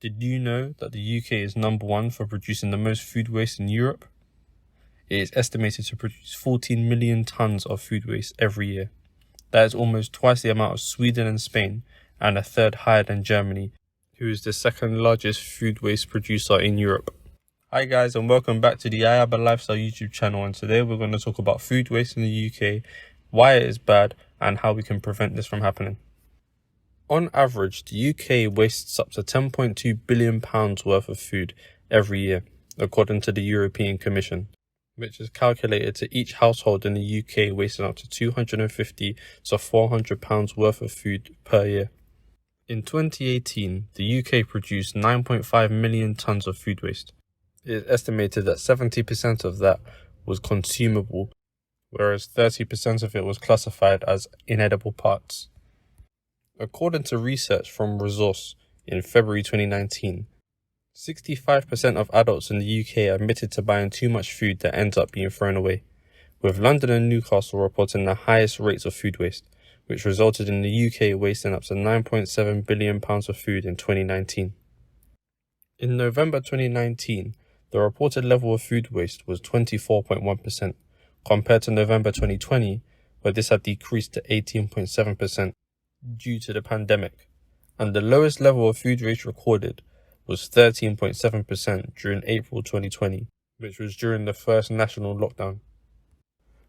Did you know that the UK is number one for producing the most food waste in Europe? It is estimated to produce 14 million tons of food waste every year. That is almost twice the amount of Sweden and Spain, and a third higher than Germany, who is the second largest food waste producer in Europe. Hi guys, and welcome back to the I Have a Lifestyle YouTube channel, and today we're going to talk about food waste in the UK, why it is bad, and how we can prevent this from happening. On average, the UK wastes up to £10.2 billion worth of food every year, according to the European Commission, which is calculated to each household in the UK wasting up to £250 to £400 worth of food per year. In 2018, the UK produced 9.5 million tonnes of food waste. It is estimated that 70% of that was consumable, whereas 30% of it was classified as inedible parts. According to research from Resource in February 2019, 65% of adults in the UK admitted to buying too much food that ends up being thrown away, with London and Newcastle reporting the highest rates of food waste, which resulted in the UK wasting up to £9.7 billion of food in 2019. In November 2019, the reported level of food waste was 24.1%, compared to November 2020, where this had decreased to 18.7%. Due to the pandemic, and the lowest level of food waste recorded was 13.7% during April 2020, which was during the first national lockdown.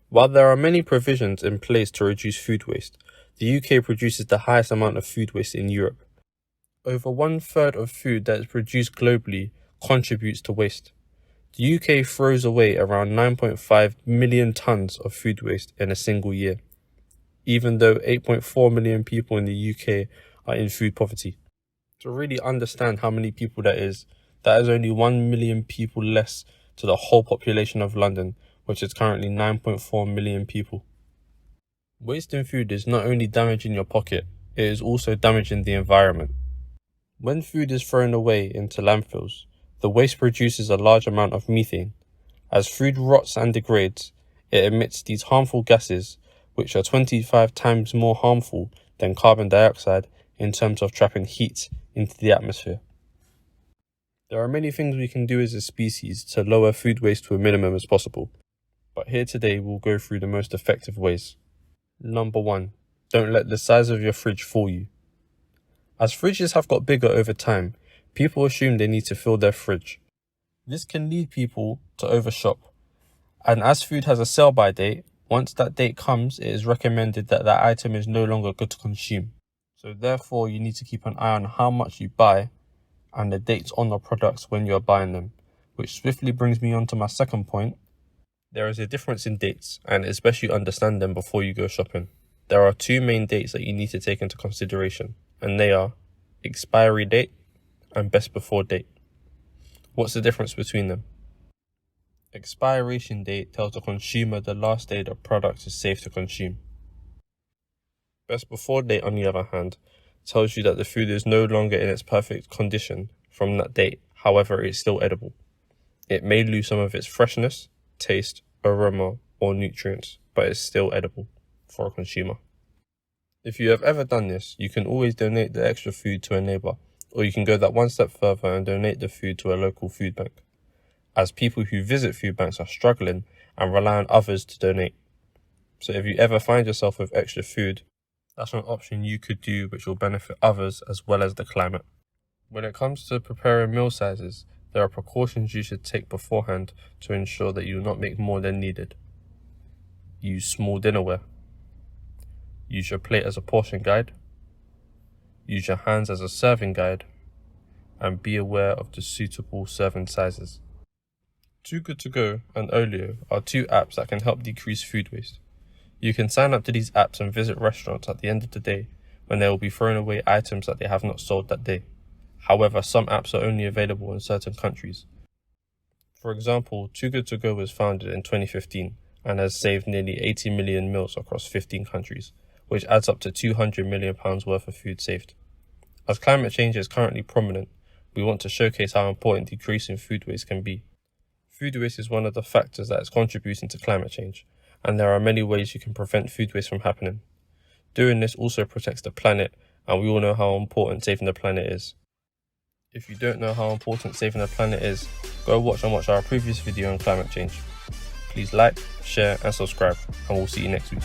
While there are many provisions in place to reduce food waste, the UK produces the highest amount of food waste in Europe. Over 1/3 of food that is produced globally contributes to waste. The UK throws away around 9.5 million tonnes of food waste in a single year, even though 8.4 million people in the UK are in food poverty. To really understand how many people that is only 1 million people less to the whole population of London, which is currently 9.4 million people. Wasting food is not only damaging your pocket, it is also damaging the environment. When food is thrown away into landfills, the waste produces a large amount of methane. As food rots and degrades, it emits these harmful gases, which are 25 times more harmful than carbon dioxide in terms of trapping heat into the atmosphere. There are many things we can do as a species to lower food waste to a minimum as possible, but here today we'll go through the most effective ways. Number 1. Don't let the size of your fridge fool you. As fridges have got bigger over time, people assume they need to fill their fridge. This can lead people to overshop, and as food has a sell-by date, once that date comes, it is recommended that that item is no longer good to consume. So therefore, you need to keep an eye on how much you buy and the dates on the products when you're buying them, which swiftly brings me on to my second point. There is a difference in dates, and it's best you understand them before you go shopping. There are two main dates that you need to take into consideration, and they are expiry date and best before date. What's the difference between them? Expiration date tells the consumer the last day the product is safe to consume. Best before date, on the other hand, tells you that the food is no longer in its perfect condition from that date, however it is still edible. It may lose some of its freshness, taste, aroma, or nutrients, but it's still edible for a consumer. If you have ever done this, you can always donate the extra food to a neighbour, or you can go that one step further and donate the food to a local food bank, as people who visit food banks are struggling and rely on others to donate. So if you ever find yourself with extra food, that's an option you could do which will benefit others as well as the climate. When it comes to preparing meal sizes, there are precautions you should take beforehand to ensure that you will not make more than needed. Use small dinnerware. Use your plate as a portion guide. Use your hands as a serving guide. And be aware of the suitable serving sizes. Too Good To Go and Olio are two apps that can help decrease food waste. You can sign up to these apps and visit restaurants at the end of the day when they will be throwing away items that they have not sold that day. However, some apps are only available in certain countries. For example, Too Good To Go was founded in 2015 and has saved nearly 80 million meals across 15 countries, which adds up to £200 million worth of food saved. As climate change is currently prominent, we want to showcase how important decreasing food waste can be. Food waste is one of the factors that is contributing to climate change, and there are many ways you can prevent food waste from happening. Doing this also protects the planet, and we all know how important saving the planet is. If you don't know how important saving the planet is, go watch our previous video on climate change. Please like, share and subscribe, and we'll see you next week.